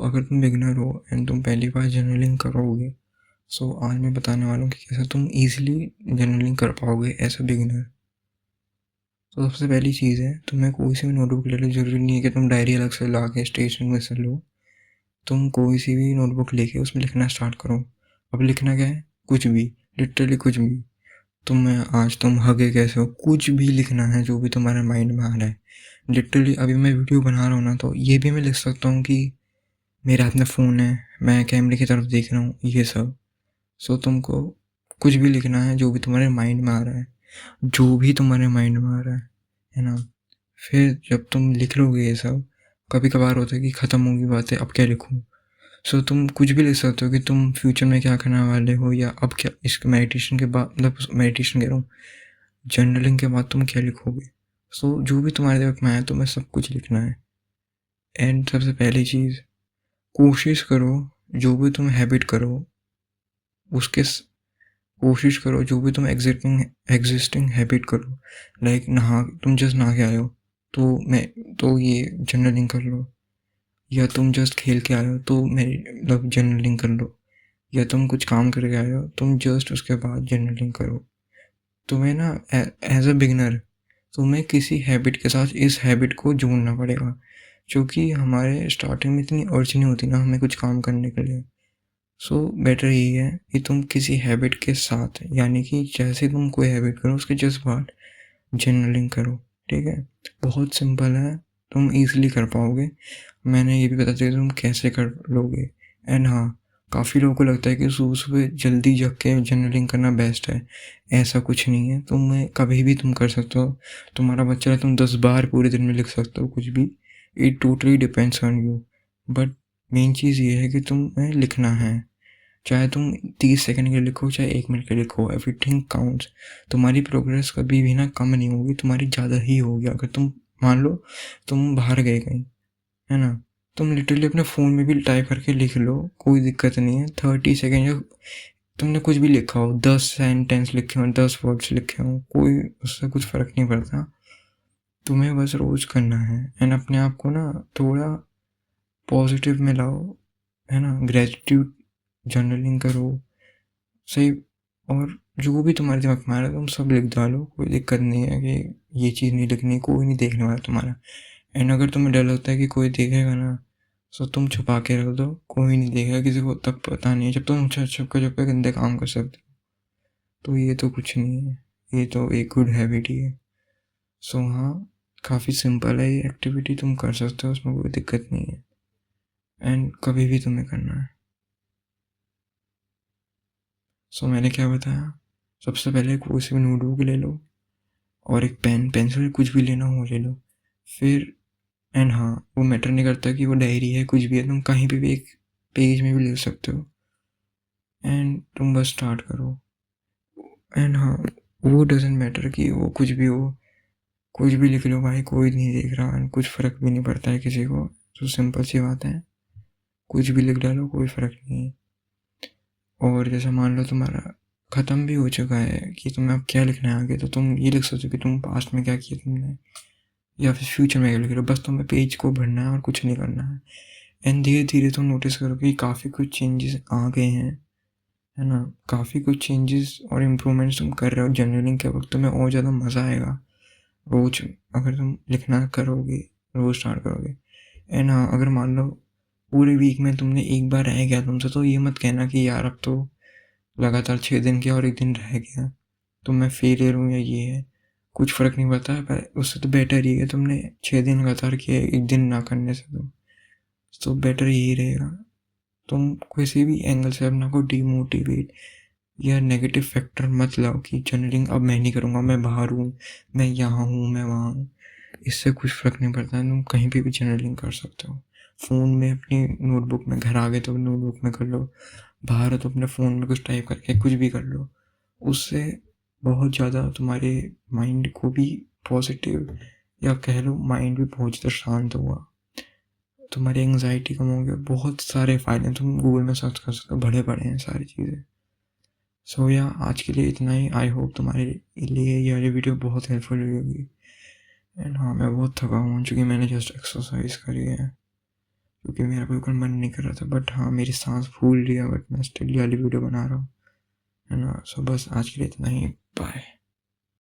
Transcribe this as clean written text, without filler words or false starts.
अगर तुम बिगिनर हो एंड तुम पहली बार जर्नलिंग करोगे, सो आज मैं बताने वाला हूँ कि कैसे तुम ईजिली जर्नलिंग कर पाओगे एज अ बिगिनर। तो सबसे पहली चीज़ है, तुम्हें कोई सी भी नोटबुक ले लो। ज़रूरी नहीं है कि तुम डायरी अलग से ला के स्टेशनरी में से लो। तुम कोई सी भी नोटबुक लेके उसमें लिखना स्टार्ट करो। अब लिखना क्या है? कुछ भी, लिटरली कुछ भी। तुम हगे कैसे हो, कुछ भी लिखना है जो भी तुम्हारे माइंड में आ रहा है। लिटरली अभी मैं वीडियो बना रहा हूँ ना, तो ये भी मैं लिख सकता हूँ कि मेरे हाथ में फ़ोन है, मैं कैमरे की तरफ देख रहा हूँ, ये सब। सो तुमको कुछ भी लिखना है जो भी तुम्हारे माइंड में आ रहा है, जो भी तुम्हारे माइंड में आ रहा है ना। फिर जब तुम लिख लोगे ये सब, कभी कभार होता है कि ख़त्म होगी बातें, अब क्या लिखूँ। सो तुम कुछ भी लिख सकते हो कि तुम फ्यूचर में क्या करने वाले हो, या अब क्या इस मेडिटेशन के बाद, मतलब मेडिटेशन कह रहा हूँ, जर्नलिंग के बाद तुम क्या लिखोगे। सो जो भी तुम्हारे दिमाग में आया तुम्हें सब कुछ लिखना है। एंड सबसे पहली चीज़, कोशिश करो जो भी तुम हैबिट करो उसके कोशिश करो जो भी तुम एग्जिस्टिंग हैबिट करो। लाइक तुम जस्ट नहा के आए हो तो ये जर्नलिंग कर लो, या तुम जस्ट खेल के आए हो तो मतलब जर्नलिंग कर लो, या तुम कुछ काम करके आए हो तुम जस्ट उसके बाद जर्नलिंग करो। तुम्हें ना एज अ बिगनर तुम्हें किसी हैबिट के साथ इस हैबिट को जोड़ना पड़ेगा, क्योंकि हमारे स्टार्टिंग में इतनी अर्ज नहीं होती ना हमें कुछ काम करने के लिए। सो बेटर यही है कि तुम किसी हैबिट के साथ, यानी कि जैसे तुम कोई हैबिट करो उसके जस्ट बाद जर्नलिंग करो। ठीक है, बहुत सिंपल है, तुम इजीली कर पाओगे। मैंने ये भी बता दिया तुम कैसे कर लोगे। एंड हाँ, काफ़ी लोगों को लगता है कि सुबह सुबह जल्दी जग के जर्नलिंग करना बेस्ट है। ऐसा कुछ नहीं है, कभी भी तुम कर सकते हो। तुम्हारा बच्चा है, तुम 10 बार पूरे दिन में लिख सकते हो कुछ भी। It totally depends on you. But main चीज़ ये है कि तुम्हें लिखना है। चाहे तुम 30 सेकंड के लिए लिखो, चाहे 1 मिनट के लिए लिखो, एवरीथिंग काउंट्स। तुम्हारी प्रोग्रेस कभी भी ना कम नहीं होगी, तुम्हारी ज़्यादा ही होगी। अगर तुम मान लो तुम बाहर गए कहीं, है ना, तुम लिटरली अपने फ़ोन में भी टाइप करके लिख लो, कोई दिक्कत नहीं है। 30 सेकेंड या तुमने कुछ भी लिखा हो, 10 सेंटेंस लिखे हों, 10 वर्ड्स लिखे हों, कोई उससे कुछ फ़र्क नहीं पड़ता। तुम्हें बस रोज़ करना है। एंड अपने आप को ना थोड़ा पॉजिटिव में लाओ, है ना। ग्रेटिट्यूड जर्नलिंग करो, सही। और जो भी तुम्हारे दिमाग में आ रहा है तुम सब लिख डालो, कोई दिक्कत नहीं है कि ये चीज़ नहीं लिखनी, कोई नहीं देखने वाला तुम्हारा। एंड अगर तुम्हें डर लगता है कि कोई देखेगा ना, सो तुम छुपा के रख दो, कोई नहीं देखेगा, किसी को तब पता नहीं है जब तुम छुप के गंदे काम कर सकते हो। तो ये तो कुछ नहीं है, ये तो एक गुड हैबिट ही है। सो हाँ, काफ़ी सिंपल है ये एक्टिविटी, तुम कर सकते हो, उसमें कोई दिक्कत नहीं है। एंड कभी भी तुम्हें करना है। सो मैंने क्या बताया, सबसे पहले कोई सी भी नोटबुक ले लो, और एक पेन पेंसिल कुछ भी लेना हो ले लो। फिर एंड हाँ, वो मैटर नहीं करता कि वो डायरी है, कुछ भी है, तुम कहीं पे भी एक पेज में भी लिख सकते हो। एंड तुम बस स्टार्ट करो। एंड हाँ, वो डजेंट मैटर कि वो कुछ भी हो, कुछ भी लिख लो भाई, कोई नहीं देख रहा एंड कुछ फ़र्क भी नहीं पड़ता है किसी को। तो सिंपल सी बात है, कुछ भी लिख डालो, कोई फ़र्क नहीं है। और जैसे मान लो तुम्हारा ख़त्म भी हो चुका है कि तुम्हें अब क्या लिखना है आगे, तो तुम ये लिख सकते हो कि तुम पास्ट में क्या किया तुमने, या फिर फ्यूचर में क्या लिख रहे हो। बस तुम्हें पेज को भरना है और कुछ नहीं करना है। एंड धीरे धीरे तुम नोटिस करो कि काफ़ी कुछ चेंजेस आ गए हैं, है ना। काफ़ी कुछ चेंजेस और इम्प्रूवमेंट्स तुम कर रहे हो जर्नलिंग के वक्त, तुम्हें और ज़्यादा मज़ा आएगा रोज़ अगर तुम लिखना करोगे, रोज़ स्टार्ट करोगे। एंड हाँ, अगर मान लो पूरे वीक में तुमने एक बार रह गया तुमसे, तो ये मत कहना कि यार अब तो लगातार 6 दिन किया और एक दिन रह गया तो मैं फेलियर हूँ या ये है। कुछ फ़र्क नहीं पड़ता है, पर उससे तो बेटर ही है तुमने 6 दिन लगातार किए एक दिन ना करने से। तो बेटर यही रहेगा। तुम किसी भी एंगल से अपना को डिमोटिवेट या नेगेटिव फैक्टर मत लाओ कि जर्नलिंग अब मैं नहीं करूँगा, मैं बाहर हूँ, मैं यहाँ हूँ, मैं वहाँ हूँ। इससे कुछ फ़र्क नहीं पड़ता है, तुम कहीं पे भी जर्नलिंग कर सकते हो। फ़ोन में अपनी नोटबुक में, घर आ गए तो नोटबुक में कर लो, बाहर हो तो अपने फ़ोन में कुछ टाइप करके कुछ भी कर लो। उससे बहुत ज़्यादा तुम्हारे माइंड को भी पॉजिटिव, या कह लो माइंड भी बहुत ज़्यादा शांत होगा, तुम्हारी एंग्जाइटी कम होगी। बहुत सारे फ़ायदे तुम गूगल में सर्च कर सकते हो, बड़े बड़े हैं सारी चीज़ें। सो या आज के लिए इतना ही। आई होप तुम्हारे लिए ये वाली वीडियो बहुत हेल्पफुल हुई होगी। एंड हाँ, मैं बहुत थका हूँ क्योंकि मैंने जस्ट एक्सरसाइज करी है। क्योंकि मेरा बिल्कुल मन नहीं कर रहा था, बट हाँ मेरी सांस फूल रही है, बट मैं स्टिल ये वाली वीडियो बना रहा हूँ, है ना। सो बस आज के लिए इतना ही, बाय।